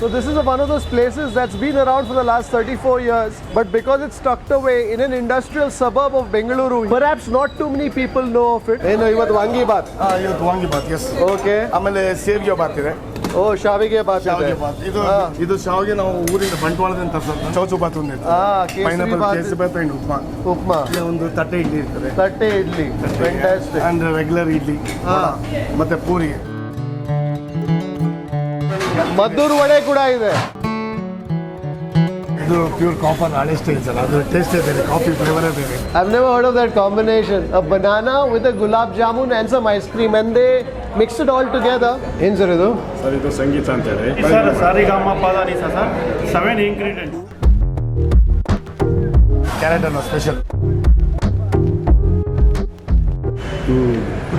So this is one of those places that's been around for the last 34 years, but because it's tucked away in an industrial suburb of Bengaluru, perhaps not too many people know of it. Hey, no, ಇವತ್ತು ವಾಂಗಿ ಬಾತ್. ಇವತ್ತು vangi Baat, S. Okay. ಆಮೇಲೆ ಸೇವಿಗೆ ಬಾತ್ ಇದೆ. ಓ, ಶಾವಿಗೆ ಬಾತ್ ಇದೆ. ಇದು ಶಾವಿಗೆ ನಾವು ಊರಿಂದ ಬಂಟ್ವಾಳದಿಂದ ತರಿಸೋದು. ಚೌಚು ಬಾತ್ ಒಂದು ಇರ್ತದೆ. Pineapple kesari bath and upma. ಉಪ್ಮಾ. ಒಂದು ತಟ್ಟೆ ಇಡ್ಲಿ ಇರ್ತದೆ. ತಟ್ಟೆ idli. Fantastic. And regular idli. ಮತ್ತೆ ಪೂರಿ. ಮದ್ದೂರು ವಡೆ ಕೂಡ ಇದೆ. ಇದು ಪ್ಯೂರ್ ಕಾಫರ್ ಹಳೆ ಸ್ಟೈಲ್ ಸರ್, ಅದು ಟೇಸ್ಟ್ ಬೇರೆ, ಕಾಫಿ ಫ್ಲೇವರೇ ಬೇರೆ. I've never heard of that combination. A banana with a gulab jamun and some ice cream and they mix it all together. ಏನು sir ಇದು? ಸರ್ ಇದು ಸಂಗೀತ ಅಂತ ಹೇಳಿ. ಸರ್ ಸಾರಿಗಮ ಪದಾನಿಸ ಸರ್ 7 ingredients. ಕ್ಯಾರೆಟ್ ಅನ್ನೋ special.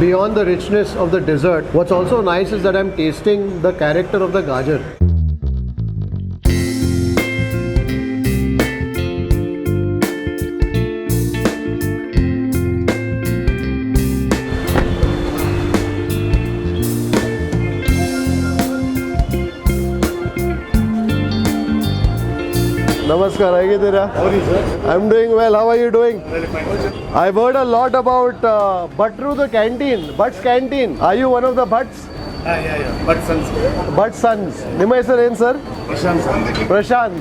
Beyond the richness of the dessert, what's also nice is that I'm tasting the character of the gajar. Namaskar, ಹೇಗಿದ್ದೀರಾ? I'm doing well. How are you doing? I've heard a lot about Bhatru the canteen, Bhats Canteen. Are you one of the Bhats? But sons. Bhats sons. ನಿಮ್ಮ ಹೆಸರು ಏನು sir? Prashant. Prashant.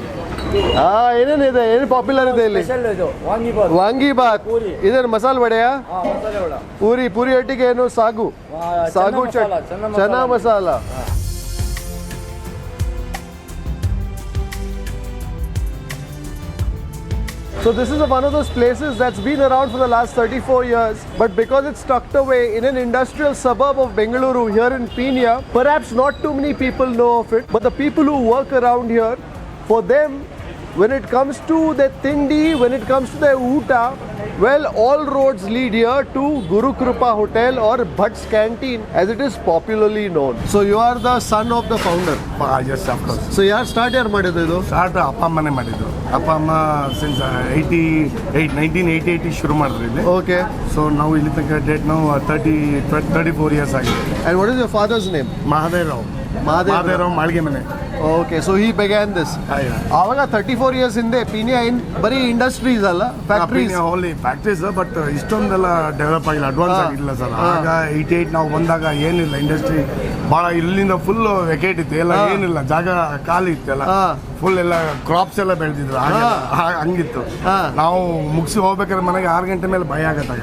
ಏನೇನಿದೆ, ಏನು popular ಇದೆ ಇಲ್ಲಿ? ವಾಂಗಿ ಬಾತ್. ಇದೇನು ಮಸಾಲೆ ವಡೆಯಾ? ಪೂರಿ ಒಟ್ಟಿಗೆ ಏನು ಸಾಗು chana masala. So this is one of those places that's been around for the last 34 years, but because it's tucked away in an industrial suburb of Bengaluru here in Peenya, perhaps not too many people know of it, but the people who work around here, for them, when it comes to their tindi, when it comes to their uta, well, all roads lead here to Gurukrupa Hotel or Bhats Canteen, as it is popularly known. So you are the son of the founder. Yes, of course. So ಯಾರು ಮಾಡಿದ್ದು ಇದು? Start ಅಪ್ಪ ಅಮ್ಮನೇ ಮಾಡಿದ್ರು. ಅಪ್ಪ ಅಮ್ಮ since 1988 ಶುರು ಮಾಡಿದ್ರು ಇಲ್ಲಿ. Okay. ಸೊ ನಾವು ಇಲ್ಲಿ ತನಕ ಡೇಟ್ ನಾವು 34 years ಆಗಿದೆ. And what is your father's name? Mahadev Rao. Mahadev Rao ಮಾಳಿಗೆ ಮನೆ. Okay, so he began this. ಆವಾಗ 34 years ಹಿಂದೆ ಪೀಣ್ಯ ಬರೀ ಇಂಡಸ್ಟ್ರೀಸ್ ಅಲ್ಲ, ಫ್ಯಾಕ್ಟ್ರೀಸ್. ಓನ್ಲಿ ಫ್ಯಾಕ್ಟ್ರೀಸ್, ಬಟ್ ಇಷ್ಟೊಂದೆಲ್ಲ ಡೆವಲಪ್ ಆಗಿಲ್ಲ, ಅಡ್ವಾನ್ಸ್ ಆಗಿಲ್ಲ ಸರ್. ಆಗ 88 ನಾವು ಬಂದಾಗ ಏನಿಲ್ಲ, ಇಂಡಸ್ಟ್ರಿ ಭಾಳ ಇಲ್ಲಿಂದ ಫುಲ್ ವೆಕೇಟ್ ಇತ್ತು, ಎಲ್ಲ ಏನಿಲ್ಲ, ಜಾಗ ಖಾಲಿ ಇತ್ತು, ಎಲ್ಲ ಫುಲ್ ಎಲ್ಲ ಕ್ರಾಪ್ಸ್ ಎಲ್ಲ ಬೆಳೆದಿದ್ರು, ಹಂಗಿತ್ತು. ನಾವು ಮುಗಿಸಿ ಹೋಗ್ಬೇಕಾದ್ರೆ ಮನೆಗೆ 6 ಗಂಟೆ ಮೇಲೆ ಭಯ ಆಗತ್ತಾಗ.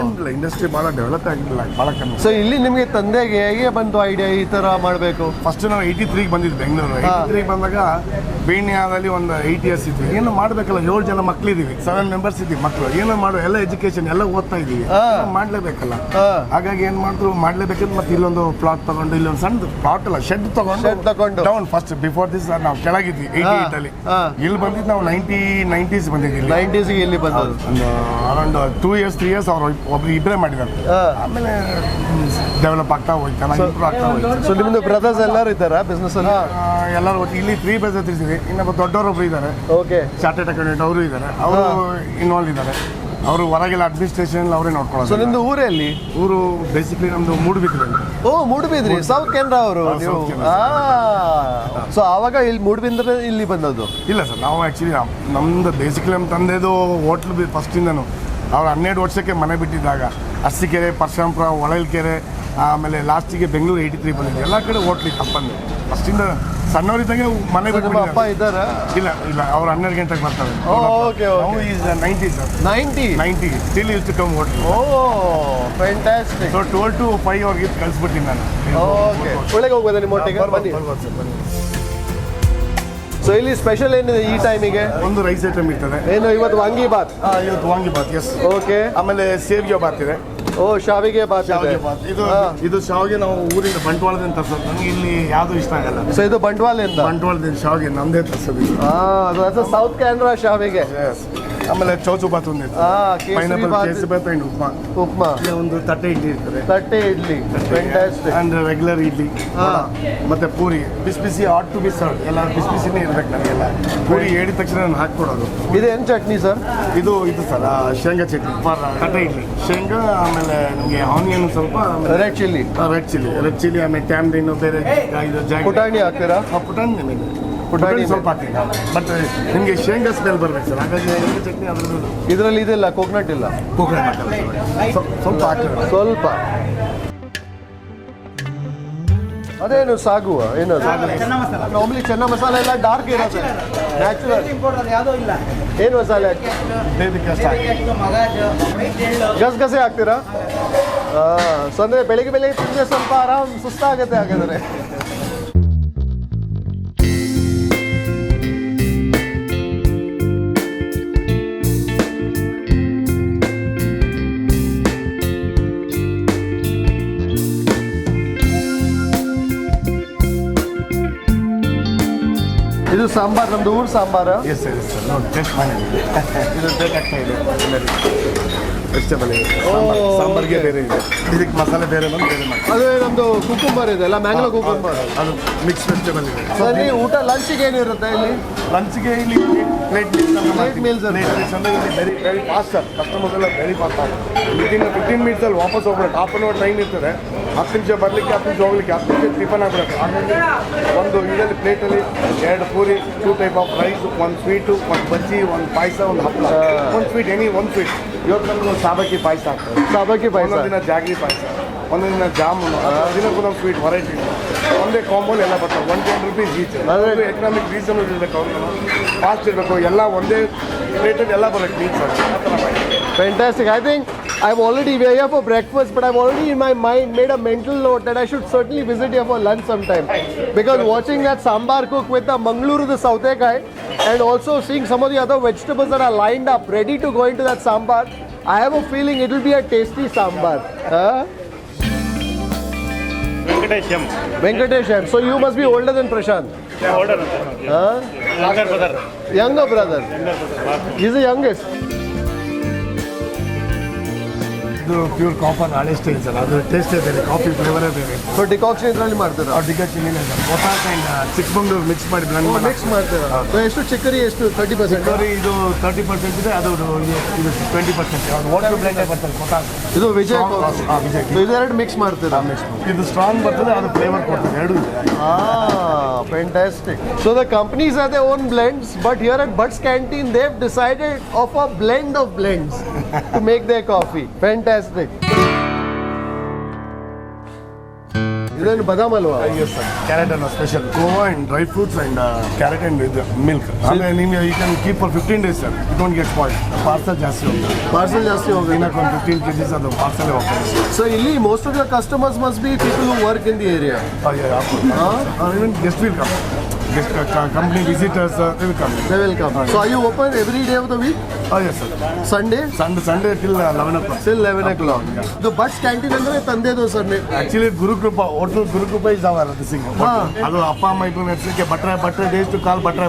ಏನಿಲ್ಲ, ಇಂಡಸ್ಟ್ರಿ ಭಾಳ ಡೆವಲಪ್ ಆಗಿಲ್ಲ, ಭಾಳ ಕಮ್ಮಿ. ಸೊ ಇಲ್ಲಿ ನಿಮಗೆ ತಂದೆಗೆ ಹೇಗೆ ಬಂತು ಐಡಿಯಾ ಈ ಥರ ಮಾಡಬೇಕು? ಫಸ್ಟ್ ನಾವು 83 ಬಂದಿದ್ದು ಬೆಂಗಳೂರು. 83 ಬಂದಾಗ ಪೀಣ್ಯದಲ್ಲಿ ಒಂದು 8 years ಇದ್ವಿ. ಏನು ಮಾಡಬೇಕಲ್ಲ, 7 ಜನ ಮಕ್ಕಳಿದ್ದೀವಿ, 7 members ಇದ್ದೀವಿ ಮಕ್ಕಳು. ಏನೋ ಮಾಡೋ, ಎಲ್ಲ ಎಜುಕೇಶನ್ ಎಲ್ಲ ಓದ್ತಾ ಇದ್ದೀವಿ, ಮಾಡಲೇಬೇಕಲ್ಲ. ಹಾಗಾಗಿ ಏನು ಮಾಡಿದ್ರು, ಮಾಡಲೇಬೇಕಂತ ಮತ್ತೆ ಇಲ್ಲೊಂದು ಪ್ಲಾಟ್ ತಗೊಂಡು, ಇಲ್ಲೊಂದು ಸಣ್ಣ ಪ್ಲಾಟ್ ಅಲ್ಲ, ಶೆಡ್ ತಗೊಂಡು ಡೌನ್ ಫಸ್ಟ್ ಬಿಫೋರ್ ದಿಸ್ ನಾವು ಕೆಳಗಿದ್ವಿ 88 ಅಲ್ಲಿ. ಇಲ್ಲಿ ಬಂದಿದ್ದು ನಾವು 90s ಬಂದಿದ್ದೀವಿ. 90s ಇಲ್ಲಿ ಬಂದದ್ದು. ಒಂದು ಅರೌಂಡ್ 2 years 3 years ಅವ್ರು ಒಬ್ರು ಇಬ್ಬರೇ ಮಾಡಿದ್ದಾರೆ. ಆಮೇಲೆ ಡೆವಲಪ್ ಆಗ್ತಾ ಹೋಯ್ತು, ಚೆನ್ನಾಗಿ ಇಂಪ್ರೂವ್ ಆಗ್ತಾ ಹೋಯ್ತು. ಸೊ ನಿಮ್ದು ಬ್ರದರ್ಸ್ ಎಲ್ಲರೂ ಇದ್ದಾರಾ ಬಿಸ್ನೆಸ್ ಅಲ್ಲಿ? ಎಲ್ಲರೂ ಒಟ್ಟು ಇಲ್ಲಿ 3 ಬ್ರದರ್ಸ್ ಇದ್ದೀವಿ. ಇನ್ನೊಬ್ಬ ದೊಡ್ಡವರೊಬ್ರು ಇದ್ದಾರೆ, ಓಕೆ, ಚಾರ್ಟೆಡ್ ಅಕೌಂಟೆಂಟ್ ಅವರು ಇದ್ದಾರೆ, ಅವರು ಇನ್ವಾಲ್ವ್ ಇದ್ದಾರೆ. ಅವರು ಹೊರಗೆಲ್ಲ ಅಡ್ಮಿನಿಸ್ಟ್ರೇಷನ್ ಅವರೇ ನೋಡ್ಕೊಳ್ಳೋದು. ಸೊ ನಿಮ್ದು ಊರಲ್ಲಿ? ಊರು ಬೇಸಿಕ್ಲಿ ನಮ್ದು ಮೂಡುಬಿದ್ರೆ. ಓ, ಮೂಡುಬಿದ್ರಿ, ಸೌತ್ ಕೆನರಾ ಅವರು ನೀವು? ಸೊ ಆವಾಗ ಇಲ್ಲಿ ಮೂಡುಬಿದ್ರೆ ಇಲ್ಲಿ ಬಂದದ್ದು? ಇಲ್ಲ ಸರ್, ನಾವು ಆ್ಯಕ್ಚುಲಿ ನಮ್ದು ಬೇಸಿಕ್ಲಿ ನಮ್ಮ ತಂದೆದು ಹೋಟ್ಲ್ ಫಸ್ಟಿಂದನು. ಅವ್ರು 12 ವರ್ಷಕ್ಕೆ ಮನೆ ಬಿಟ್ಟಿದ್ದಾಗ ಅರಸೀಕೆರೆ, ಪರಶುರಾಮಪುರ, ಹೊಳಲ್ಕೆರೆ, ಆಮೇಲೆ ಲಾಸ್ಟಿಗೆ ಬೆಂಗಳೂರು 83 ಬಂದಿದ್ದೆ. ಎಲ್ಲ ಕಡೆ ಹೋಟ್ಲಿಗೆ ತಪ್ಪಂದು ಫಸ್ಟಿಂದ ಸಣ್ಣವರಿದ್ದಂಗೆ ಮನೆ ಬಿಟ್ಟು. ಅಪ್ಪ ಇದ್ದಾರಾ? ಇಲ್ಲ, ಅವ್ರು 12 ಗಂಟೆಗೆ ಬರ್ತಾರೆ. Okay, 90 sir. 90 still use to come hotel. Oh, fantastic. So 12 to 5 ಅವ್ರಿಗೆ ಕಳಿಸ್ಬಿಡ್ತೀನಿ ನಾನು. ಓಕೆ, ಒಳಗೆ ಹೋಗ್ಬೋದಾ ನಿಮ್ಮ ಒಟ್ಟಿಗೆ? ಬನ್ನಿ. ಸೊ ಇಲ್ಲಿ ಸ್ಪೆಷಲ್ ಏನಿದೆ ಈ ಟೈಮಿಗೆ? ಒಂದು ರೈಸ್ ಐಟಮ್ ಇರ್ತದೆ. ಏನು ಇವತ್ತು ವಾಂಗಿ ಬಾತ್? ಇವತ್ತು ವಾಂಗಿ ಬಾತ್, ಎಸ್. ಓಕೆ. ಆಮೇಲೆ ಸೇವಿಗೆ ಬಾತ್ ಇದೆ. ಓ, ಶಾವಿಗೆ ಬಾತ್ ಇದೆ. ಇದು ಶಾವಿಗೆ ನಾವು ಊರಿಂದ ಬಂಟ್ವಾಳದಿಂದ ತರಿಸೋದು. ನನಗೆ ಇಲ್ಲಿ ಯಾವುದು ಇಷ್ಟ ಆಗಲ್ಲ. ಸೊ ಇದು ಬಂಟ್ವಾಳದಿಂದ ಶಾವಿಗೆ ನಮ್ದೇ ತರಿಸೋದು. ಸೌತ್ ಕ್ಯಾನರಾ ಶಾವಿಗೆ. ಆಮೇಲೆ ಚೌಚು ಬಾತ್ ಒಂದು ಕೇಸರಿ ಪೈನಾಪಲ್ ಬಾತ್. ಕೇಸರಿ ಬಾತ್ ಅಂಡ್ ಉಪ್ಮಾ. ಉಪ್ಮಾ, ಇಲ್ಲಿ ಒಂದು ತಟ್ಟೆ ಇಡ್ಲಿ ಇರ್ತದೆ ತಟ್ಟೆ idli, fantastic. And regular idli ಮತ್ತೆ ಪೂರಿ ಬಿಸಿ ಬಿಸಿ ಹಾಟ್ ಟು ಬಿ ಸರ್ವ್. ಎಲ್ಲ ಬಿಸಿ ಬಿಸಿನೇ ಇರ್ಬೇಕು ನನಗೆಲ್ಲ. ಪೂರಿ ಹೇಳಿದ ತಕ್ಷಣ ನಾನು ಹಾಕ್ಕೊಡೋದು. ಇದೇನು ಚಟ್ನಿ ಸರ್? ಇದು ಸರ್ ಶೇಂಗಾ ಚಟ್ನಿ ಫಾರ್ ತಟ್ಟೆ ಇಡ್ಲಿ. ಶೇಂಗಾ ಆಮೇಲೆ ನಿಮಗೆ ಆನಿಯನ್ ಸ್ವಲ್ಪ ರೆಡ್ ಚಿಲ್ಲಿ. ರೆಡ್ ಚಿಲ್ಲಿ ಆಮೇಲೆ ಟ್ಯಾಮ್ರಿನ್ ಬೇರೆ ಇದು ಪುಟಾಣಿ ಹಾಕ್ತೀರಾ? ಪುಟಾಣಿ ಸ್ವಲ್ಪ ಹಾಕ್ತೀನಿ. ಬಟ್ ನಿಮಗೆ ಶೇಂಗಾ ಸ್ಮೆಲ್ ಬರ್ಬೇಕು ಸರ್. ಹಾಗಾಗಿ ಶೇಂಗಾ ಚಟ್ನಿ ಅದ್ರದ್ದು ಇದರಲ್ಲಿ ಇದೆಲ್ಲ ಕೋಕೋನಟ್ ಇಲ್ಲ, ಕೋಕೋನಟ್ ಹಾಕಲ್ಲ ಸ್ವಲ್ಪ ಹಾಕಿದ್ರೆ ಸ್ವಲ್ಪ. ಅದೇನು ಸಾಗುವ ಏನದು? ನಾರ್ಮಲಿ ಚೆನ್ನ ಮಸಾಲ ಎಲ್ಲ ಡಾರ್ಕ್ ಇರುತ್ತೆ, ನ್ಯಾಚುರಲ್. ಏನು ಮಸಾಲೆ ಬೇಬಿಗೆ ಅಷ್ಟು ಹಾಕಿ ಗಸಗಸೆ ಹಾಕ್ತೀರಾ? ಸೊ ಅಂದರೆ ಬೆಳಿಗ್ಗೆ ತಿಂದರೆ ಸ್ವಲ್ಪ ಆರಾಮ್ ಸುಸ್ತಾಗುತ್ತೆ ಹಾಗಾದರೆ. ಇದು ಸಾಂಬಾರ್, ನಮ್ದು ಊರು ಸಾಂಬಾರ. ಎಸ್ ಸರ್ ನೋಡಿ ಟೇಸ್ಟ್ ಮಾಡಿ. ಇದು ಬೇಕಾಗ್ತಾ ಇದೆ ಎಲ್ಲರಿಗೂ. ವೆಜಿಟೇಬಲ್ ಸಾಂಬಾರ್ಗೆ ಬೇರೆ ಇದೆ, ಇದಕ್ಕೆ ಮಸಾಲೆ ಬೇರೆ ಬಂದು ಬೇರೆ ಮಾಡಿ. ಅದು ನಮ್ದು ಕುಕುಂಬರ್ ಇದೆ ಅಲ್ಲ, ಮ್ಯಾಂಗ್ಲೋ ಕುಕುಂಬರ್. ಅದು ಮಿಕ್ಸ್ ವೆಜಿಟೇಬಲ್ ಇದೆ. ಸರ್ ಈ ಊಟ ಲಂಚಿಗೆ ಏನಿರುತ್ತೆ ಇಲ್ಲಿ? ಲಂಚ್ಗೆ ಇಲ್ಲಿ ಪ್ಲೇಟ್ meals ಅಂದರೆ ವೆರಿ ಫಾಸ್ಟ್ ಸರ್. ಕಸ್ಟಮರ್ಸ್ ಎಲ್ಲ ವೆರಿ ಫಾಸ್ಟ್ ಆಗುತ್ತೆ. 15 ಮಿನಿಟ್ಸಲ್ಲಿ ವಾಪಸ್ ಹೋಗ್ಬೇಕು. ಹಾಫ್ ಅನ್ ಅವರ್ ಟೈಮ್ ಇರ್ತದೆ. 10 ನಿಮಿಷ ಬರಲಿಕ್ಕೆ, 10 ನಿಮಿಷ ಹೋಗ್ಲಿಕ್ಕೆ, 10 ನಿಮಿಷ ಟಿಫನ್ ಆಗಬೇಕು. ಹಾಗಾಗಿ ಒಂದು ಇದರಲ್ಲಿ ಪ್ಲೇಟಲ್ಲಿ 2 puri, 2 type of rice, 1 sweet, 1 bajji, 1 ಪಾಯಸ, 1 ಹಪ್ಪಳ, 1 ಸ್ವೀಟ್, ಎನಿ 1 ಸ್ವೀಟ್. ಇವತ್ತು ನಮ್ಗೆ ಒಂದು ಸಾಬಕ್ಕಿ ಪಾಯಸ ಆಗ್ತದೆ. ಸಾಬಕ್ಕಿ ಪಾಯಸ, ಒಂದೊಂದು ದಿನ ಜಾಗ್ರಿ ಪಾಯಸ, ಒಂದೊಂದು ದಿನ ಜಾಮೂನು, ದಿನಕ್ಕೂ ನಮ್ಮ ಸ್ವೀಟ್ ವೆರೈಟಿ ಒಂದೇ ಕಾಂಬೋಲಿ ಎಲ್ಲ ಬರ್ತವೆ. 110 rupees ಈಚ್. ಅದು ಎಕನಾಮಿಕ್ ರೀಸನಬಲ್ ಇರಬೇಕು, ಅವ್ರಿಗೆ ಫಾಸ್ಟ್ ಇರಬೇಕು. ಎಲ್ಲ ಒಂದೇ ಪ್ಲೇಟಲ್ಲಿ ಎಲ್ಲ ಬರೋಕ್ಕೆ ನೀಟ್ ಸರ್. ಆ ಥರ ಮಾಡಿ. Fantastic. I think I've already, we're here for breakfast, but I've already in my mind made a mental note that I should certainly visit here for lunch sometime. Because watching that sambar cook with the Bengaluru, the Sautekai, and also seeing some of the other vegetables that are lined up, ready to go into that sambar, I have a feeling it will be a tasty sambar. Venkatesh M. So you must be older than Prashant. Older. Younger brother. Younger brother. He's the youngest. ಇದು pure copper ಹಳೆ style sir. ಅದು ಟೇಸ್ಟೇ ಬೇರೆ, coffee ಫ್ಲೇವರೇ ಬೇರೆ. So decoction ಇದರಲ್ಲಿ ಮಾಡ್ತೀರಾ? Decoction ಇಲ್ಲ sir. ಕೊತಾಕ and Chikmagalur mix ಮಾಡಿ blend ಮಾಡಿ ಮಿಕ್ಸ್ ಮಾಡ್ತೀರಾ? ಸೊ ಎಷ್ಟು ಚಿಕ್ಕರಿ, ಎಷ್ಟು 30%? ಇದು 30% ಇದೆ, ಅದು ಇದು 20%. ಅದು ವಾಟರ್ ಬ್ಲೆಂಡೇ ಬರ್ತದೆ ಕೊತಾಕ. ಇದು ವಿಜಯ್ ವಿಜಯ್. ಇದೆರಡು ಮಿಕ್ಸ್ ಮಾಡ್ತೀರಾ? ಇದು ಸ್ಟ್ರಾಂಗ್ ಬರ್ತದೆ, ಅದು ಫ್ಲೇವರ್ ಕೊಡ್ತದೆ. ಎರಡು ಇದೆ. Fantastic. So the companies have their own blends, but here at Bhats Canteen, they've decided of a blend of blends to make their coffee. Fantastic. Then badam halwa. Yes sir. Carrot halwa special. Guava and dry fruits and carrot and with milk. And you can keep for 15 days sir. You don't get spoiled. Parcel ಜಾಸ್ತಿ ಹೋಗುತ್ತೆ. Parcel ಜಾಸ್ತಿ ಹೋಗುತ್ತೆ. ದಿನಕ್ಕೆ ಒಂದು 15 kgs ಅದು parcel ಹೋಗ್ತದೆ. So ಇಲ್ಲಿ most of your customers must be people who work in the area. Yeah, of course. Even guests will come. Guest company visitors they will come. They will come. So are you open every day of the week? Yes sir. Sunday Sunday till 11 o'clock. till 11 o'clock. The Bhats Canteen ಅಂದ್ರೆ ತಂದೆದು sir. Actually Gurukrupa Hotel, Gurukrupa is our thing. ಅದು ಅಪ್ಪ ಅಮ್ಮ ಇಬ್ಬರು ನಡೆಸಲಿಕ್ಕೆ ಭಟ್ರೆ days to ಕಾಲ್ ಭಟ್ರೆ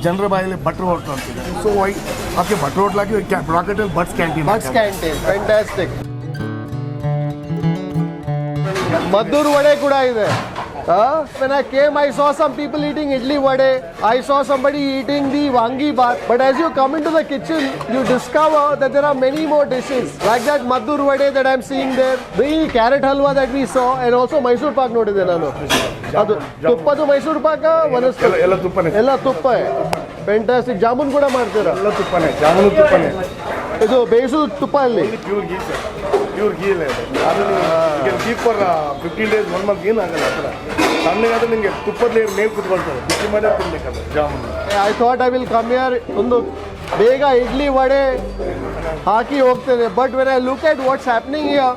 ಜನರ ಬಾಯಲ್ಲಿ ಭಟ್ರು ಹೋಟ್ಲು ಅಂತಿದೆ. ಸೊ ವೈ ಓಕೆ ಭಟ್ರು hotel hockey ಬ್ರಾಕೆಟಲ್ಲಿ Bhats Canteen. Bhats Canteen. Fantastic. maddur vade kuda ide. When I came, I saw some people eating idli vade. I saw somebody eating the wangi bath. But as you come into the kitchen, you discover that there are many more dishes. Like that maddur vade that I'm seeing there. The carrot halwa that we saw. And also Mysore pak nodide nanu. Adu tuppadu Mysore pak ಎಲ್ಲ ತುಪ್ಪನೇ. ಎಲ್ಲ ತುಪ್ಪ. Fantastic. Jamun kuda ಮಾಡ್ತೀರಾ? ಎಲ್ಲ ತುಪ್ಪನೇ. ಜಾಮೂನು ತುಪ್ಪನೇ. ಇದು ಬೇಯಿಸು ತುಪ್ಪ ಅಲ್ಲಿ. Pure ghee sir. Pure ghee ಇಲ್ಲ ಇದು. ಅದು ಕೀಪ್ ಫಾರ್ 15 days 1 month ಏನಾಗಲ್ಲ ಆ ಥರ. ತಣ್ಣಗಾದ್ರೆ ನಿಮಗೆ ತುಪ್ಪದಲ್ಲಿ ಮೇವು ಕುತ್ಕೊಳ್ತಾರೆ. ಬಿಸಿ ಮಾಡಿ ತಿನ್ಬೇಕಾದ್ರೆ jamun. I thought I will come here ಒಂದು ಬೇಗ ಇಡ್ಲಿ ವಡೆ ಹಾಕಿ ಹೋಗ್ತೇನೆ. But when I look at what's happening here,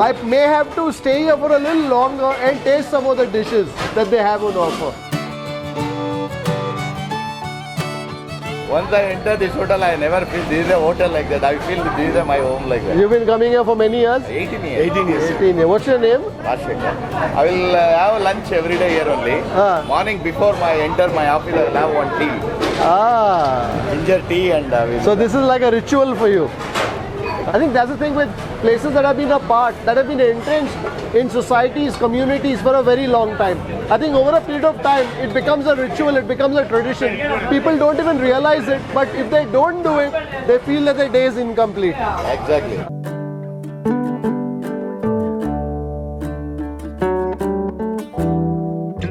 I may have to stay here for a little longer and taste some of the dishes that they have on offer. Once I enter this hotel, I never feel this is a hotel like that. I feel this is my home like that. You've been coming here for many years? 18 years. 18 years. 18 years. What's your name? Rashekar. I will have lunch every day here only. Morning before I enter my office, I will have one tea. Ginger tea and So this is like a ritual for you. I think that's the thing with places that have been that have been entrenched in societies, communities for a very long time. I think over a period of time, it becomes a ritual, it becomes a tradition. People don't even realize it, but if they don't do it, they feel that their day is incomplete. exactly.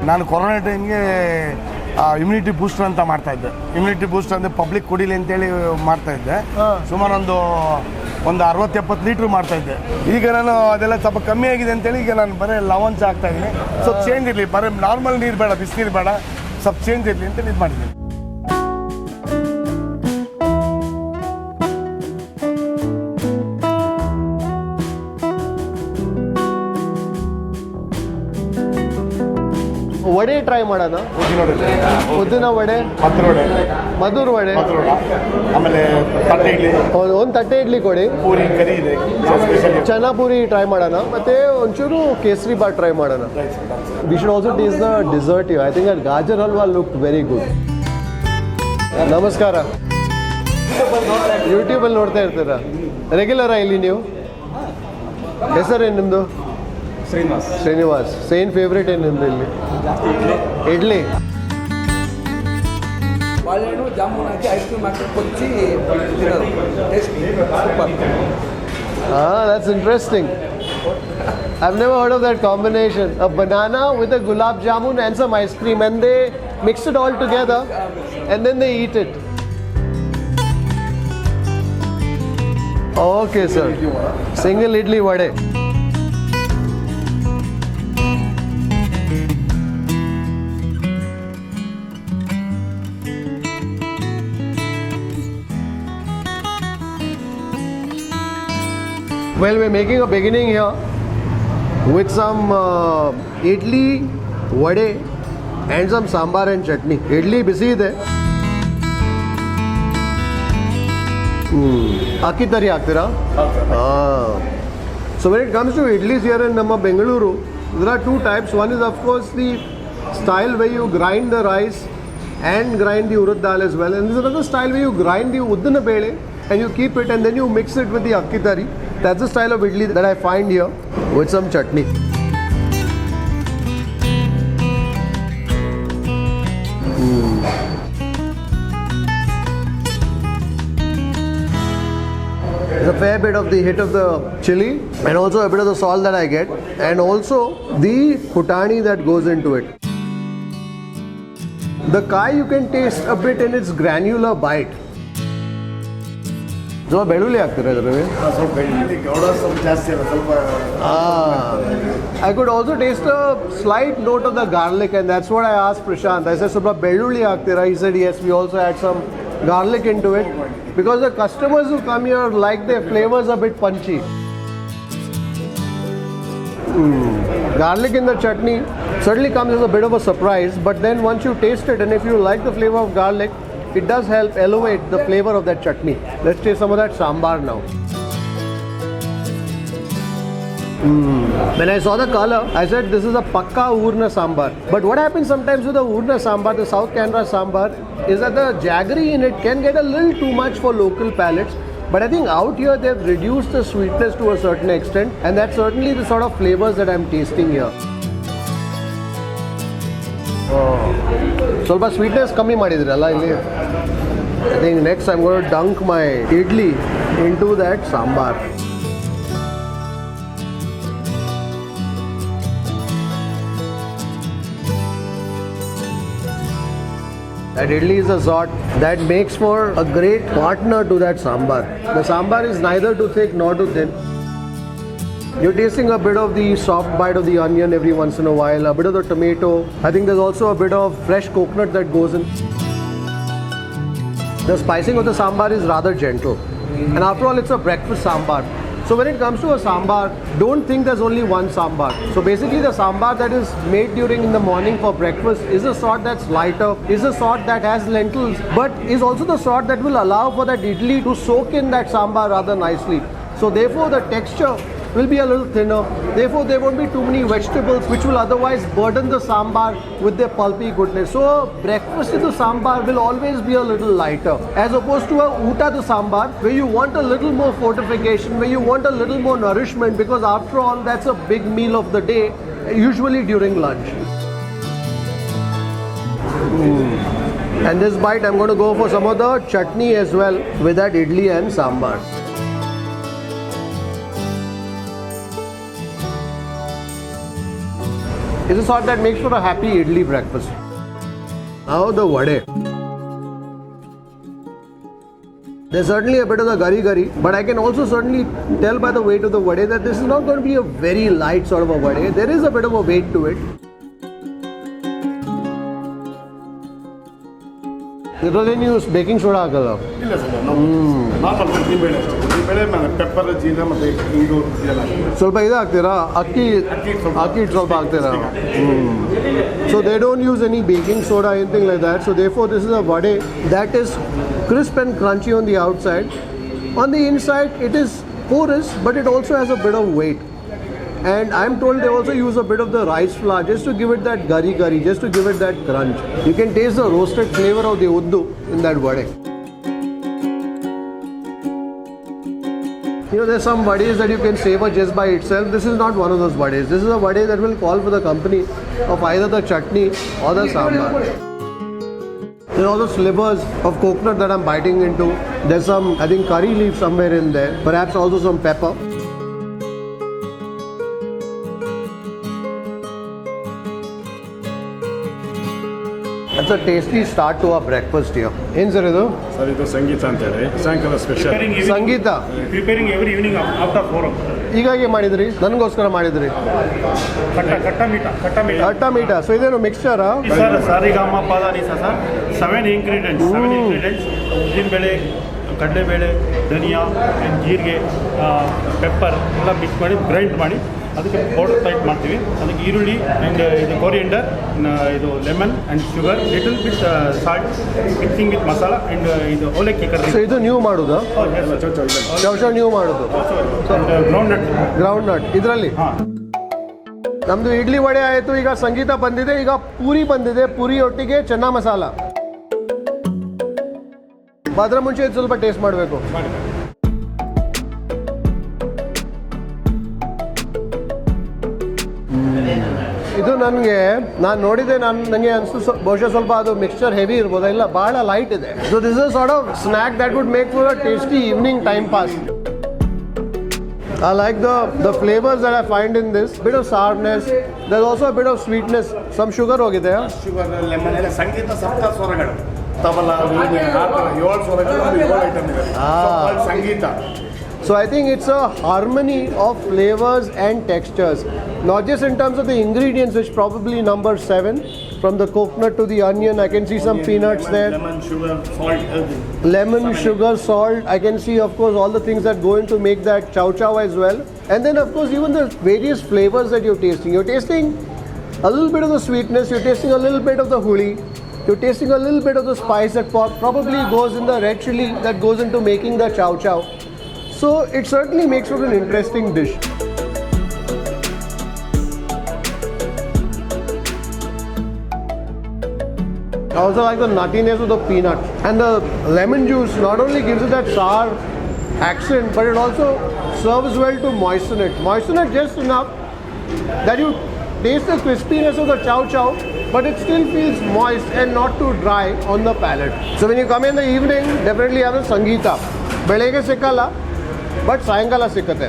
ನಾನು corona ಟೈಮ್ಗೆ immunity booster ಅಂತ ಮಾಡ್ತಾ ಇದ್ದೆ. Immunity booster ಅಂದರೆ public ಕುಡಿಲಿ ಅಂತೇಳಿ ಮಾಡ್ತಾ ಇದ್ದೆ. ಸುಮಾರು ಒಂದು 60-70 ಲೀಟ್ರ್ ಮಾಡ್ತಾ ಇದ್ದೆ. ಈಗ ನಾನು ಅದೆಲ್ಲ ಸ್ವಲ್ಪ ಕಮ್ಮಿ ಆಗಿದೆ ಅಂತೇಳಿ ಈಗ ನಾನು ಬರೀ ಲವಂಚ ಹಾಕ್ತಾ ಇದ್ದೀನಿ. ಸ್ವಲ್ಪ ಚೇಂಜ್ ಇರಲಿ, ಬರೀ ನಾರ್ಮಲ್ ನೀರು ಬೇಡ, ಬಿಸಿನೀರು ಬೇಡ, ಸ್ವಲ್ಪ ಚೇಂಜ್ ಇರಲಿ ಅಂತೇಳಿ ಇದು ಮಾಡಿದ್ದೀನಿ. ವಡೆ ಟ್ರೈ ಮಾಡೋಣ. ಉದ್ದಿನ ವಡೆ, ಮದ್ದೂರು ವಡೆ, ಆಮೇಲೆ ತಟ್ಟೆ ಇಡ್ಲಿ, ಒಂದು ತಟ್ಟೆ ಇಡ್ಲಿ ಕೊಡಿ. ಪೂರಿ ಕರಿ ಇದೆ, ಚನ್ನ ಪೂರಿ ಟ್ರೈ ಮಾಡೋಣ, ಮತ್ತೆ ಒಂಚೂರು ಕೇಸರಿ ಬಾತ್ ಟ್ರೈ ಮಾಡೋಣ. We should also taste the dessert you. I think that gajar halwa look very good. ನಮಸ್ಕಾರ. ಯೂಟ್ಯೂಬಲ್ಲಿ ನೋಡ್ತಾ ಇರ್ತೀರಾ? ರೆಗ್ಯುಲರಾ ಇಲ್ಲಿ ನೀವು? ಹೆಸರೇನು ನಿಮ್ಮದು? ಶ್ರೀನಿವಾಸ್. ಸೇನ್ ಫೇವ್ರೇಟ್ ಏನು ನಿಮ್ಮದು ಇಲ್ಲಿ? ಇಡ್ಲಿ. ಬಾಳೆಹಣ್ಣು ಜಾಮೂನ್ ಹಾಕಿ ಐಸ್ ಕ್ರೀಮ್ ಹಾಕಿ ಕೊಚ್ಚಿ ತಿನ್ನೋದು. Taste super. That's interesting. I've never heard of that combination. A banana with a gulab jamun and some ice cream, and they mix it all together and then they eat it. Okay, sir. Single idli vade. Well, we're making a beginning here with some idli, vade and some sambar and chutney. Idli busy ide. Akki tari aktira? So when it comes to idlis here in Bengaluru, there are two types. One is of course the style where you grind the rice and grind the urad dal as well. And there's another style where you grind the uddana bele and you keep it and then you mix it with the akki tari. That's the style of idli that I find here with some chutney. There's a fair bit of the hit of the chili and also a bit of the salt that I get, and also the putani that goes into it. The kai you can taste a bit in its granular bite. ಸ್ವಲ್ಪ ಬೆಳ್ಳುಳ್ಳಿ ಹಾಕ್ತೀರಾ ಇದರಲ್ಲಿ? ಸ್ವಲ್ಪ ಬೆಳ್ಳುಳ್ಳಿ, ಗೌಡ ಸ್ವಲ್ಪ ಜಾಸ್ತಿ ಅಲ್ಲ, ಸ್ವಲ್ಪ. I could also taste a slight note of the garlic, and that's what I asked Prashant. I said, ಸ್ವಲ್ಪ ಬೆಳ್ಳುಳ್ಳಿ ಹಾಕ್ತೀರಾ? He said, yes, we also add some garlic into it because the customers who come here like their flavors a bit punchy. Garlic in the chutney certainly comes as a bit of a surprise, but then once you taste it and if you like the flavor of garlic, it does help elevate the flavor of that chutney. Let's taste some of that sambar now. When I saw the color, I said this is a pakka urna sambar. But what happens sometimes with the urna sambar, the South Canara sambar, is that the jaggery in it can get a little too much for local palates. But I think out here they've reduced the sweetness to a certain extent, and that's certainly the sort of flavors that I'm tasting here. ಸ್ವಲ್ಪ sweetness ಕಮ್ಮಿ ಮಾಡಿದ್ರಲ್ಲ ಇಲ್ಲಿ. I think next I'm going to dunk my idli into that sambar. That idli is a sort that makes for a great partner to that sambar. The sambar is neither too thick nor too thin. You're tasting a bit of the soft bite of the onion every once in a while, a bit of the tomato. I think there's also a bit of fresh coconut that goes in. The spicing of the sambar is rather gentle. And after all, it's a breakfast sambar. So when it comes to a sambar, don't think there's only one sambar. So basically the sambar that is made during in the morning for breakfast is a sort that's lighter, is a sort that has lentils, but is also the sort that will allow for that idli to soak in that sambar rather nicely. So therefore the texture will be a little thinner. Therefore there won't be too many vegetables which will otherwise burden the sambar with their pulpy goodness. So breakfast in the sambar will always be a little lighter, as opposed to a uta the sambar where you want a little more fortification, where you want a little more nourishment, because after all that's a big meal of the day, usually during lunch. And this bite I'm going to go for some of the chutney as well with that idli and sambar. It's a sort that makes for a happy idli breakfast. Now the vade. There's certainly a bit of the gari, but I can also certainly tell by the weight of the vade that this is not going to be a very light sort of a vade. There is a bit of a weight to it. ಇದರಲ್ಲಿ use baking soda ಹಾಕಲ್ಲ? ಇಲ್ಲ sir, ನಾವು normal ಉದ್ದಿನಬೇಳೆ ಅಷ್ಟೇ. ಉದ್ದಿನಬೇಳೆ ಮೇಲೆ pepper, jeera ಮತ್ತು ಇಂಗು ಇದೆಲ್ಲ. ಸ್ವಲ್ಪ ಇದು ಹಾಕ್ತೀರಾ? ಅಕ್ಕಿ ಸ್ವಲ್ಪ ಹಾಕ್ತೀರಾ? So they don't use any baking soda, anything like that. So therefore this is a vade that is crisp and crunchy on the outside. On the inside it is porous, but it also has a bit of weight. And I'm told they also use a bit of the rice flour just to give it that gari, just to give it that crunch. You can taste the roasted flavor of the uddu in that vade. You know, there's some vades that you can savor just by itself. This is not one of those vades. This is a vade that will call for the company of either the chutney or the sambar. There's also slivers of coconut that I'm biting into. There's some, I think, curry leaf somewhere in there. Perhaps also some pepper. That's a tasty start to our breakfast here. ಏನು sir ಇದು? Sir ಇದು ಸಂಗೀತ ಅಂತ ಹೇಳಿ ಸಾಯಂಕಾಲ special ಸಂಗೀತ preparing every evening after 4 ಹೀಗಾಗಿ ಮಾಡಿದ್ರಿ? ನನಗೋಸ್ಕರ ಮಾಡಿದ್ರಿ? ಕಟ್ಟ ಮೀಟ. ಸೊ ಇದೇನು ಮಿಕ್ಸ್ಚರಾ? ಸರ್ ಸಾರಿಗಾಮ ಪಾದಾನಿ ಸರ್ 7 ಇಂಗ್ರೀಡಿಯೆಂಟ್ಸ್ ಉದ್ದಿನಬೇಳೆ, ಕಡಲೆಬೇಳೆ, ಧನಿಯಾ, ಜೀರಿಗೆ, ಪೆಪ್ಪರ್ ಎಲ್ಲ ಮಿಕ್ಸ್ ಮಾಡಿ ಗ್ರೈಂಡ್ ಮಾಡಿ ಅದಕ್ಕೆ ಪೌಡರ್ ಟೈಪ್ ಮಾಡ್ತೀವಿ. ಅದಕ್ಕೆ ಈರುಳ್ಳಿ ಆ್ಯಂಡ್ ಇದು ಕೊರಿಯಂಡರ್, ಇದು lemon and sugar, little bit salt, mixing with masala and ಇದು ಅವಲಕ್ಕಿ ಕರ್ರಿ. ಸೊ ಇದು ನೀವು ಮಾಡೋದು? ಚೌಚೌ ನೀವು ಮಾಡೋದು? ಗ್ರೌಂಡ್ ನಟ್ ಇದರಲ್ಲಿ. ನಮ್ಮದು ಇಡ್ಲಿ ವಡೆ ಆಯಿತು, ಈಗ ಸಂಗೀತ ಬಂದಿದೆ, ಈಗ ಪೂರಿ ಬಂದಿದೆ. ಪೂರಿ ಒಟ್ಟಿಗೆ ಚೆನ್ನ ಮಸಾಲ. ಅದರ ಮುಂಚೆ ಇದು ಸ್ವಲ್ಪ ಟೇಸ್ಟ್ ಮಾಡಬೇಕು. ಇದು ನನಗೆ ನಾನು ನೋಡಿದೆ, ನನಗೆ ಅನಿಸ್ತು ಬಹುಶಃ ಸ್ವಲ್ಪ ಅದು ಮಿಕ್ಸ್ಚರ್ ಹೆವಿ ಇರ್ಬೋದು. ಇಲ್ಲ, ಭಾಳ ಲೈಟ್ ಇದೆ. So this is sort of snack that would make for a tasty evening time pass. I like the flavors that I find in this. Bit of sourness. There's also a bit of sweetness. Some sugar ಹೋಗಿದೆ. Sugar, lemon ಎಲ್ಲ ಸಂಗೀತ ಸಪ್ತ ಸ್ವರಗಳು. ತಬಲ, ವೀಣೆ, ಆ ಥರ 7 ಸ್ವರಗಳು, 7 item ಇದೆ. ಸಂಗೀತ. So I think it's a harmony of flavors and textures, not just in terms of the ingredients, which probably number 7, from the coconut to the onion. I can see some peanuts there. Lemon, sugar, salt, everything. Lemon, sugar, salt. I can see, of course, all the things that go into make that chow chow as well. And then, of course, even the various flavors that you're tasting. You're tasting a little bit of the sweetness. You're tasting a little bit of the huli. You're tasting a little bit of the spice that probably goes in the red chili that goes into making the chow chow. So it certainly makes for an interesting dish. I also like the nuttiness of the peanut, and the lemon juice not only gives it that sour accent, but it also serves well to moisten it. Moisten it just enough that you taste the crispiness of the chow chow, but it still feels moist and not too dry on the palate. So when you come in the evening, definitely have a sangeeta. ಬೆಳಗ್ಗೆ ಸಿಕ್ಕಲ್ಲ, but ಸಾಯಂಕಾಲ ಸಿಕ್ಕತ್ತೆ.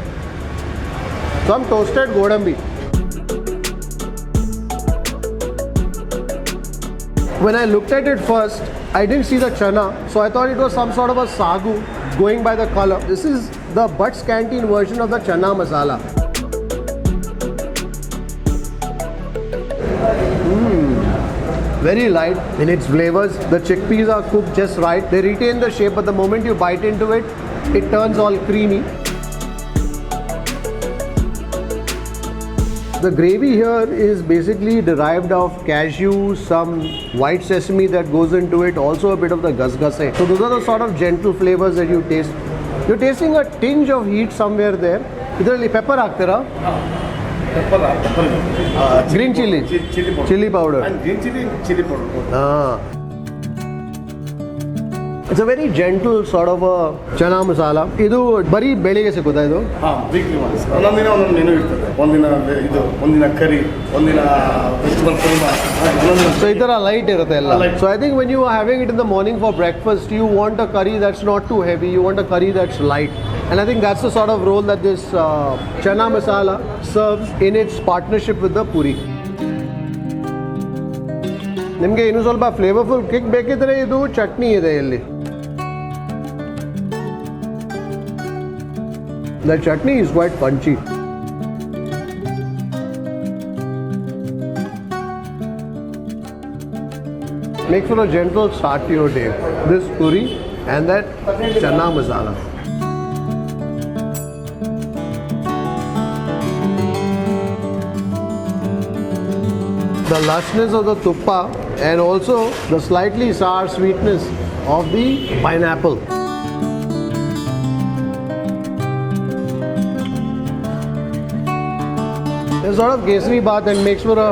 Some toasted ಗೋಡಂಬಿ. When I looked at it first, I didn't see the channa, so I thought it was some sort of a sagu going by the color. This is the Bhats Canteen version of the channa masala. Very light in its flavors. The chickpeas are cooked just right. They retain the shape, but the moment you bite into it, it turns all creamy. The gravy here is basically derived of cashew, some white sesame that goes into it, also a bit of the gasgase. So those are the sort of gentle flavors that you taste. You're tasting a tinge of heat somewhere there. Idರಲ್ಲಿ pepper ಹಾಕ್ತೀರಾ? Green chili. Chili powder. And green chili powder. It's a very gentle sort of a chana masala. ಇದು ಬರೀ ಬೆಳಿಗ್ಗೆ ಸಿಗುತ್ತಾ ಇದು? Weekly once. ಒಂದೊಂದಿನ ಒಂದೊಂದು menu ಇರ್ತದೆ. ಒಂದಿನ ಕರಿ, ಒಂದಿನ ವೆಜಿಟಬಲ್ ಕುರ್ಮಾ. So ಈ ಥರ ಲೈಟ್ ಇರುತ್ತೆ ಎಲ್ಲ. So I think when you are having it in the morning for breakfast, you want a curry that's not too heavy. You want a curry that's light. And I think that's the sort of role that this chana masala serves in its partnership with the puri. ನಿಮಗೆ ಇನ್ನೂ ಸ್ವಲ್ಪ flavourful kick ಬೇಕಿದ್ರೆ ಇದು ಚಟ್ನಿ ಇದೆ ಇಲ್ಲಿ. The chutney is quite punchy. Makes for a gentle start to your day. This puri and that chana masala. The lushness of the tuppa and also the slightly sour sweetness of the pineapple. There's sort of kesari bath and makes for a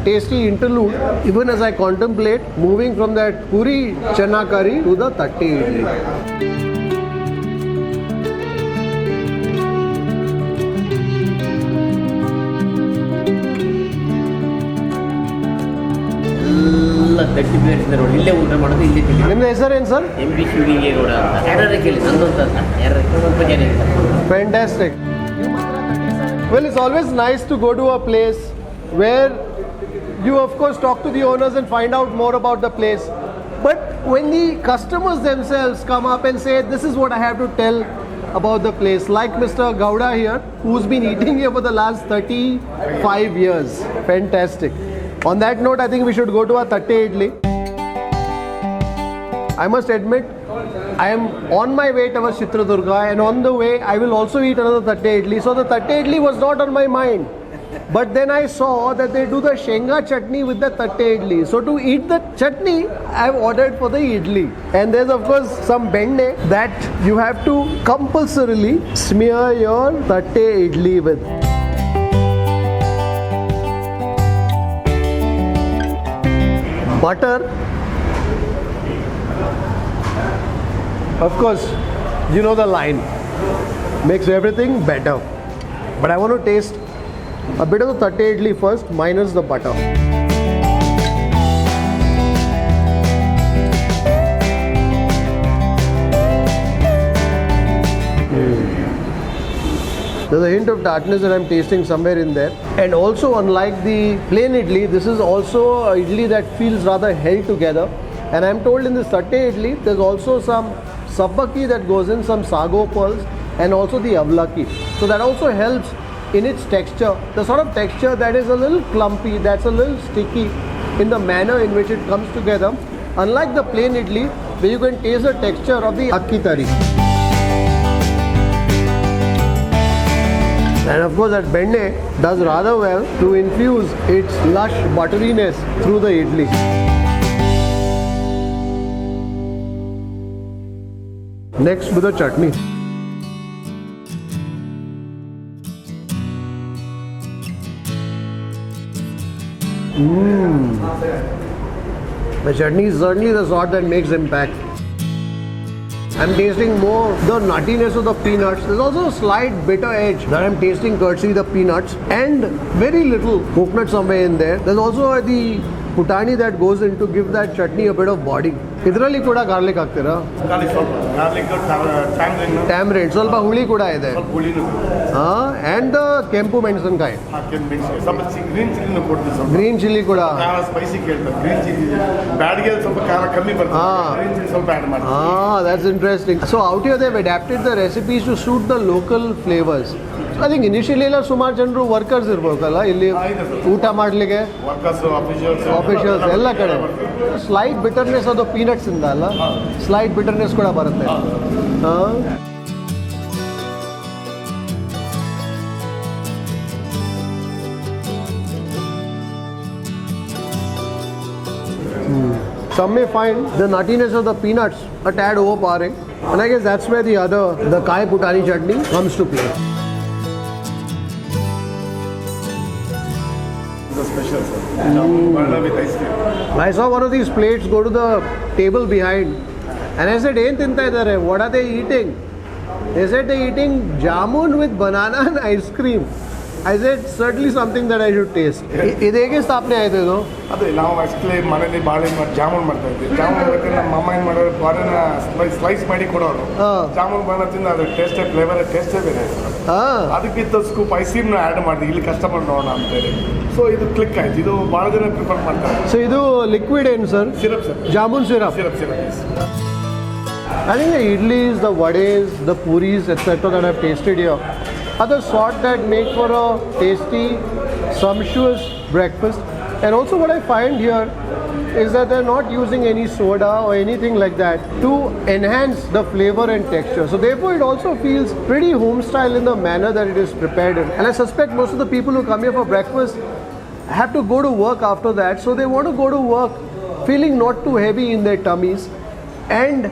tasty interlude even as I contemplate moving from that puri chana curry to the thatte idli. ತಟ್ಟಿ plates ಇದೆ ನೋಡಿ, ಇಲ್ಲೇ ಊಟ ಮಾಡೋದು, ಇಲ್ಲೇ ತಿಂಡಿ. ನಿಮ್ಮ ಹೆಸರೇನು ಸರ್? MP ಶಿವಲಿಂಗೇಗೌಡ ಅಂತ. ಯಾರು ಕೇಳಿ, ನಂದು ಅಂತ ಅಲ್ಲ, ಯಾರು ಸ್ವಲ್ಪ ಜನ ಇದ್ದಾರೆ. Fantastic. Well, it's always nice to go to a place where you of course talk to the owners and find out more about the place. But when the customers themselves come up and say, this is what I have to tell about the place, like Mr. Gowda here, who's been eating here for the last 35 years. Fantastic. On that note, I think we should go to our thatte idli. I must admit, I am on my way towards Chitradurga, and on the way I will also eat another thatte idli. So the thatte idli was not on my mind. But then I saw that they do the shenga chutney with the thatte idli. So to eat the chutney, I have ordered for the idli. And there's of course some bende that you have to compulsorily smear your thatte idli with. Butter. Of course, you know the line. Makes everything better. But I want to taste a bit of the thatte idli first, minus the butter. There's a hint of tartness that I'm tasting somewhere in there. And also, unlike the plain idli, this is also a idli that feels rather held together. And I'm told in this thatte idli, there's also some sabbaki that goes in, some sago pearls, and also the avlaki. So that also helps in its texture. The sort of texture that is a little clumpy, that's a little sticky in the manner in which it comes together. Unlike the plain idli, where you can taste the texture of the akki tari. And of course that bende does rather well to infuse its lush butteriness through the idli. Next with the chutney. The chutney is certainly the sort that makes impact. I'm tasting more the nuttiness of the peanuts. There's also a slight bitter edge that I'm tasting courtesy the peanuts, and very little coconut somewhere in there. There's also the putani that goes in to give that chutney a bit of body. ಇದರಲ್ಲಿ ಕೂಡ garlic ಹಾಕ್ತೀರಾ? Tamarind ಸ್ವಲ್ಪ ಹುಳಿ ಕೂಡ ಇದೆ. And ಕೆಂಪು ಮೆಣಸಿನಕಾಯಿ, green chilli ಕೂಡ. That's interesting. So out here they've adapted the recipes to suit the local flavors. I think initially ಎಲ್ಲ ಸುಮಾರು ಜನರು ವರ್ಕರ್ಸ್ ಇರ್ಬೇಕಲ್ಲ ಇಲ್ಲಿ ಊಟ ಮಾಡಲಿಕ್ಕೆ, ಆಫೀಷಿಯಲ್ಸ್ ಎಲ್ಲ ಕಡೆ. ಸ್ಲೈಟ್ ಬಿಟರ್ನೆಸ್ ಅದು ಪೀನಟ್ಸ್ ಇಂದ ಅಲ್ಲ, ಸ್ಲೈಟ್ ಬಿಟರ್ನೆಸ್ ಕೂಡ ಬರುತ್ತೆ. Some may find the nuttiness of the peanuts a tad overpowering. And I guess that's where the kai putani chutney comes to play. It's a special, sir. Vada with ice cream. I saw one of these plates go to the table behind and I said, "Ain tinta idhar hai? What are they eating?" They said they're eating jamun with banana and ice cream. I said, certainly something that I should taste. ಇದು ಹೇಗೆ ಸ್ಥಾಪನೆ ಆಯ್ತು ಇದು? ಅದೇ ನಾವು actually ಮನೇಲಿ ಬಾಳೆ ಜಾಮೂನ್ ಮಾಡ್ತಾ ಇದ್ವಿ. ಜಾಮೂನ್ ಮಾಡ್ತಾರೆ ನಮ್ಮ ಅಮ್ಮ ಏನು ಮಾಡೋರು ಬಾಳೆನ ಸ್ಲೈಸ್ ಮಾಡಿ ಕೊಡೋರು. ಜಾಮೂನ್ ಬಾಳೆ ತಿಂದು ಅದ್ರ ಟೇಸ್ಟೇ ಫ್ಲೇವರ್ ಟೇಸ್ಟೇ ಬೇರೆ. ಅದಕ್ಕಿಂತ ಸ್ಕೂಪ್ ಐಸ್ ಕ್ರೀಮ್ನ ಆ್ಯಡ್ ಮಾಡಿದ್ವಿ ಇಲ್ಲಿ ಕಸ್ಟಮರ್ ನೋಡೋಣ ಅಂತೇಳಿ. ಸೊ ಇದು ಕ್ಲಿಕ್ ಆಯ್ತು. ಇದು ಭಾಳ ಜನ ಪ್ರಿಫರ್ ಮಾಡ್ತಾರೆ. ಸೊ ಇದು ಲಿಕ್ವಿಡ್ ಏನು sir? Syrup sir. Jamun syrup. Syrup. I think the idlis, the vades, the pooris, etc. that I've tasted here are the sort that make for a tasty, sumptuous breakfast. And also what I find here is that they're not using any soda or anything like that to enhance the flavor and texture. So therefore it also feels pretty home style in the manner that it is prepared in. And I suspect most of the people who come here for breakfast have to go to work after that. So they want to go to work feeling not too heavy in their tummies. And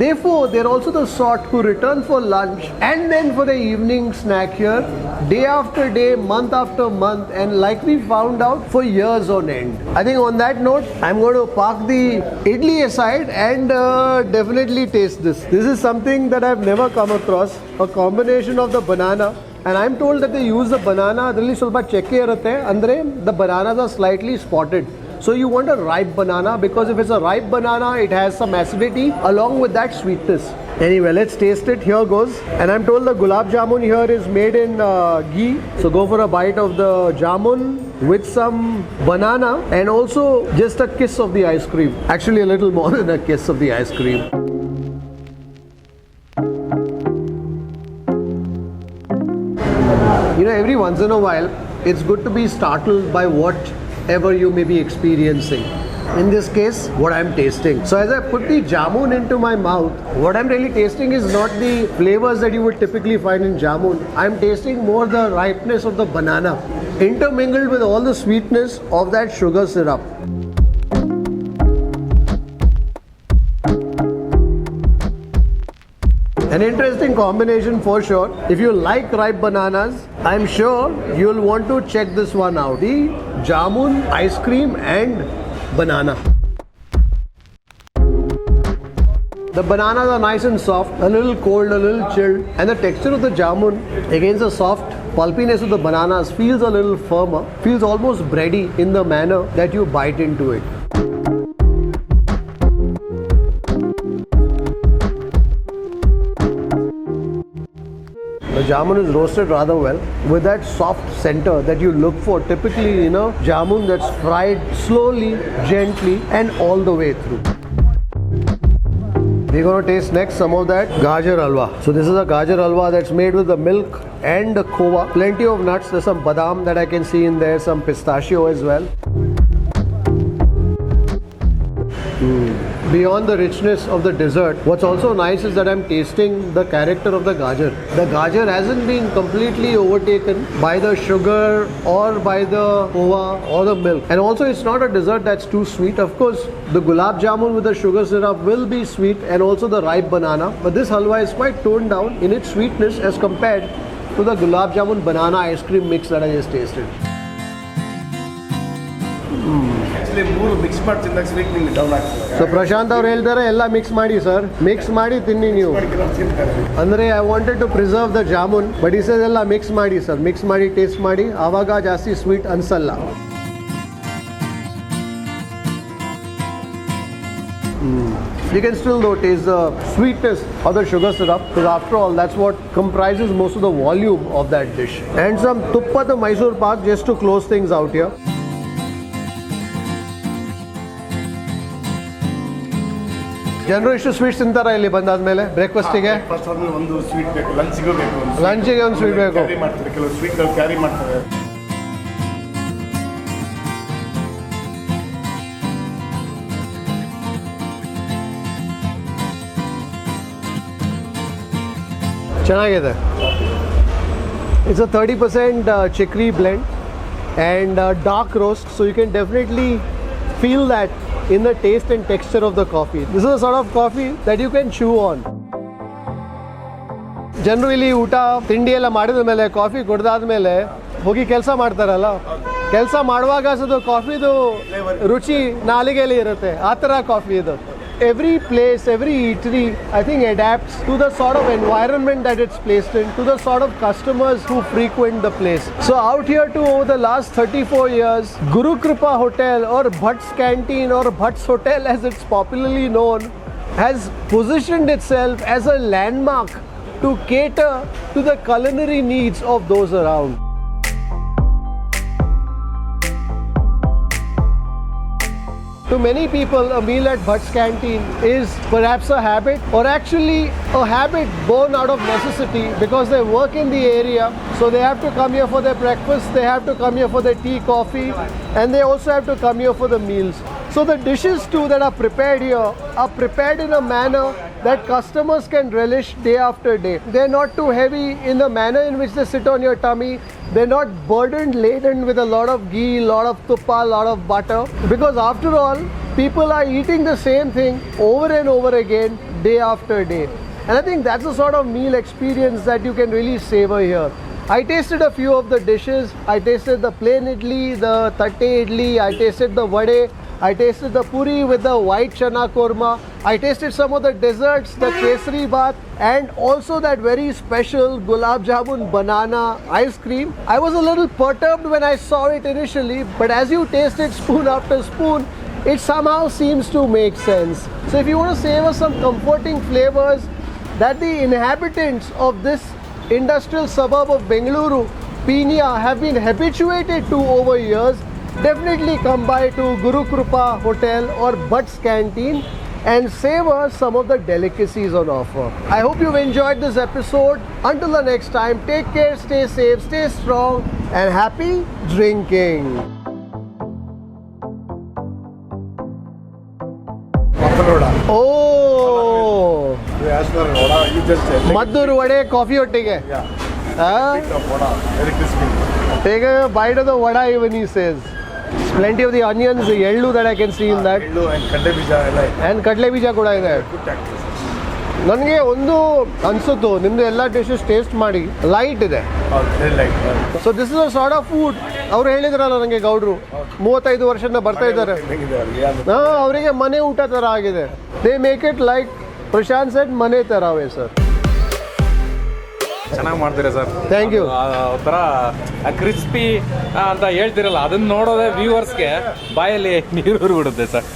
therefore, they're also the sort who return for lunch and then for the evening snack here, day after day, month after month, and like we found out, for years on end. I think on that note, I'm going to park the idli aside and definitely taste this. This is something that I've never come across, a combination of the banana. And I'm told that they use the banana, adalli ಸ್ವಲ್ಪ ಚೆಕ್ಕೆ ಇರುತ್ತೆ ಅಂದ್ರೆ the bananas are slightly spotted. So you want a ripe banana because if it's a ripe banana, it has some acidity along with that sweetness. Anyway, let's taste it. Here goes. And I'm told the gulab jamun here is made in ghee. So go for a bite of the jamun with some banana and also just a kiss of the ice cream. Actually a little more than a kiss of the ice cream. You know, every once in a while, it's good to be startled by whatever you may be experiencing. In this case, what I'm tasting. So as I put the jamun into my mouth, what I'm really tasting is not the flavors that you would typically find in jamun. I'm tasting more the ripeness of the banana, intermingled with all the sweetness of that sugar syrup. An interesting combination for sure. If you like ripe bananas, I'm sure you'll want to check this one out. The jamun, ice cream and banana. The bananas are nice and soft, a little cold, a little chilled, and the texture of the jamun against the soft pulpiness of the bananas feels a little firmer, feels almost bready in the manner that you bite into it. The jamun is roasted rather well with that soft center that you look for typically in a jamun that's fried slowly, gently and all the way through. We're going to taste next some of that gajar halwa. So this is a gajar halwa that's made with the milk and the khova. Plenty of nuts. There's some badam that I can see in there, some pistachio as well. Beyond the richness of the dessert, what's also nice is that I'm tasting the character of the gajar. The gajar hasn't been completely overtaken by the sugar or by the khova or the milk. And also it's not a dessert that's too sweet. Of course, the gulab jamun with the sugar syrup will be sweet and also the ripe banana. But this halwa is quite toned down in its sweetness as compared to the gulab jamun banana ice cream mix that I just tasted. Actually ಮೂರು mix ಮಾಡಿ ತಿಂದಾಗ sweet ನಿಮ್ಗೆ down ಆಗ್ತದೆ. So Prashant ಅವ್ರು ಹೇಳ್ತಾರೆ ಎಲ್ಲ mix ಮಾಡಿ sir, mix ಮಾಡಿ ತಿನ್ನಿ ನೀವು ಅಂದರೆ I wanted to preserve the jamun, but ಈ ಸರ್ ಎಲ್ಲ ಮಿಕ್ಸ್ ಮಾಡಿ ಸರ್, ಮಿಕ್ಸ್ ಮಾಡಿ ಟೇಸ್ಟ್ ಮಾಡಿ, ಆವಾಗ ಜಾಸ್ತಿ ಸ್ವೀಟ್ ಅನ್ಸಲ್ಲ. You can still though taste the sweetness of the sugar syrup because after all that's what comprises most of the volume of that dish. And some tuppa the Mysore pak just to close things out here. ಜನರು ಇಷ್ಟು sweets ತಿಂತಾರ ಇಲ್ಲಿ ಬಂದಾದ್ಮೇಲೆ ಬ್ರೇಕ್ಫಾಸ್ಟಿಗೆ? First ಆದ್ಮೇಲೆ ಒಂದು sweet ಬೇಕು, ಲಂಚ್ಗೆ ಬೇಕು, ಲಂಚಿಗೆ ಒಂದು ಸ್ವೀಟ್ ಬೇಕು. ಕ್ಯಾರಿ ಮಾಡ್ತಾರೆ, ಕೆಲವು ಸ್ವೀಟ್ಗಳು ಕ್ಯಾರಿ ಮಾಡ್ತಾರೆ. ಚೆನ್ನಾಗಿದೆ. It's a 30% chicory blend and dark roast, so you can definitely feel that in the taste and texture of the coffee. This is a sort of coffee that you can chew on. Generally ಊಟ ತಿಂಡಿ ಎಲ್ಲ ಮಾಡಿದ ಮೇಲೆ coffee ಕುಡ್ದಾದ ಮೇಲೆ ಹೋಗಿ ಕೆಲಸ ಮಾಡ್ತಾರಲ್ಲ, ಕೆಲಸ ಮಾಡುವಾಗ ಅದು ಕಾಫಿದು ರುಚಿ ನಾಲಿಗೆಯಲ್ಲಿ ಇರುತ್ತೆ, ಆ ಥರ ಕಾಫಿ ಇದು. Every place, every eatery, I think adapts to the sort of environment that it's placed in, to the sort of customers who frequent the place. So out here too, over the last 34 years, Gurukrupa Hotel or Bhats Canteen or Bhats Hotel as it's popularly known, has positioned itself as a landmark to cater to the culinary needs of those around. To many people, a meal at Bhat's Canteen is perhaps a habit, or actually a habit born out of necessity, because they work in the area, so they have to come here for their breakfast, they have to come here for their tea, coffee, and they also have to come here for the meals. So the dishes too that are prepared here are prepared in a manner that customers can relish day after day. They're not too heavy in the manner in which they sit on your tummy. They're not burdened, laden with a lot of ghee, lot of tuppa, lot of butter. Because after all, people are eating the same thing over and over again, day after day. And I think that's the sort of meal experience that you can really savor here. I tasted a few of the dishes. I tasted the plain idli, the thatte idli, I tasted the vade, I tasted the poori with the white channa korma. I tasted some of the desserts, the kesari bath, and also that very special gulab jamun banana ice cream. I was a little perturbed when I saw it initially, but as you taste it spoon after spoon, it somehow seems to make sense. So if you want to savor some comforting flavors that the inhabitants of this industrial suburb of Bengaluru, Peenya, have been habituated to over years, definitely come by to Gurukrupa Hotel or Bhat's Canteen and savor some of the delicacies on offer. I hope you've enjoyed this episode. Until the next time, take care, stay safe, stay strong, and happy drinking. Oh, maddur vade coffee ottige. Very crispy. Take a bite of the vada even, he says. Plenty of the onions, the yellow that I can see in that. Yellow and kadle bija ಎಲ್ಲ ಇದೆ. And kadle bija ಕೂಡ ಇದೆ. ನನಗೆ ಒಂದು ಅನ್ಸುತ್ತು, ನಿಮ್ದು ಎಲ್ಲ dishes taste ಮಾಡಿ light ಇದೆ. So this is a sort of food. ಅವ್ರು ಹೇಳಿದ್ರಲ್ಲ ನನಗೆ ಗೌಡ್ರು 35 ವರ್ಷದಿಂದ ಬರ್ತಾ ಇದ್ದಾರೆ, ಅವರಿಗೆ ಮನೆ ಊಟ ಥರ ಆಗಿದೆ. They make it like Prashant set ಮನೆ ಥರವೇ ಸರ್. ಚೆನ್ನಾಗಿ ಮಾಡ್ತೀರಾ ಸರ್, ಥ್ಯಾಂಕ್ ಯು. ಒಂಥರ ಕ್ರಿಸ್ಪಿ ಅಂತ ಹೇಳ್ತಿರಲ್ಲ, ಅದನ್ನ ನೋಡೋದೇ ವ್ಯೂವರ್ಸ್ಗೆ ಬಾಯಲ್ಲಿ ನೀರು ಬಿಡುತ್ತೆ ಸರ್.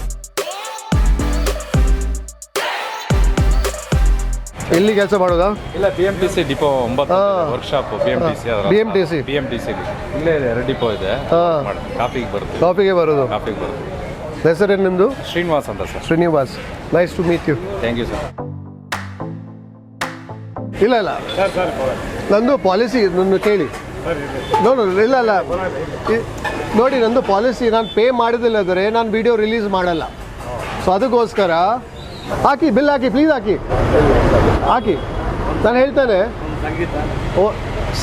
ಎಲ್ಲಿ ಕೆಲಸ ಮಾಡೋದಾ? ಇಲ್ಲ, BMTC ಡಿಪೋ 9 ವರ್ಕ್ಶಾಪ್ BMTC ಇಲ್ಲೇ ಇದೆ, 2 ಡಿಪೋ ಇದೆ. ಕಾಫಿಗೆ ಬರುತ್ತೆ. ಕಾಫಿಗೆ ಬರೋದು. ಹೆಸರೇನು ನಿಮ್ಮದು? ಶ್ರೀನಿವಾಸ್ ಅಂತ sir. Srinivas, nice to meet you. Thank you sir. ಇಲ್ಲ ನಂದು ಪಾಲಿಸಿ, ನನ್ನ ಕೇಳಿ. ಇಲ್ಲ ನೋಡಿ, ನಂದು ಪಾಲಿಸಿ, ನಾನು ಪೇ ಮಾಡಿದಿಲ್ಲ ಅಂದರೆ ನಾನು ವಿಡಿಯೋ ರಿಲೀಸ್ ಮಾಡಲ್ಲ. ಸೊ ಅದಕ್ಕೋಸ್ಕರ ಹಾಕಿ, ಬಿಲ್ ಹಾಕಿ, ಪ್ಲೀಸ್ ಹಾಕಿ. ನಾನು ಹೇಳ್ತೇನೆ,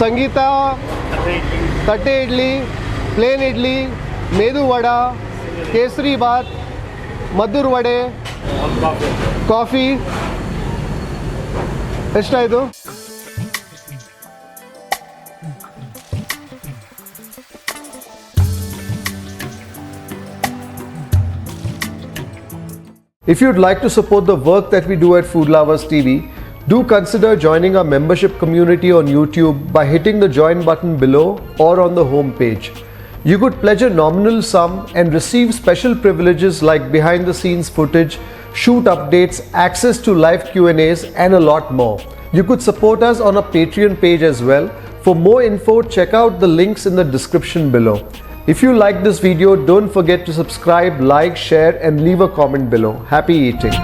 ಸಂಗೀತ, ತಟ್ಟೆ ಇಡ್ಲಿ, ಪ್ಲೇನ್ ಇಡ್ಲಿ, ಮೇದು ವಡ, ಕೇಸರಿ ಬಾತ್, ಮದ್ದೂರ್ ವಡೆ, ಕಾಫಿ. ಎಷ್ಟಾಯಿತು? If you'd like to support the work that we do at Food Lovers TV, do consider joining our membership community on YouTube by hitting the join button below or on the home page. You could pledge a nominal sum and receive special privileges like behind the scenes footage, shoot updates, access to live Q&As, and a lot more. You could support us on our Patreon page as well. For more info, check out the links in the description below. If you like this video, don't forget to subscribe, like, share, and leave a comment below. Happy eating.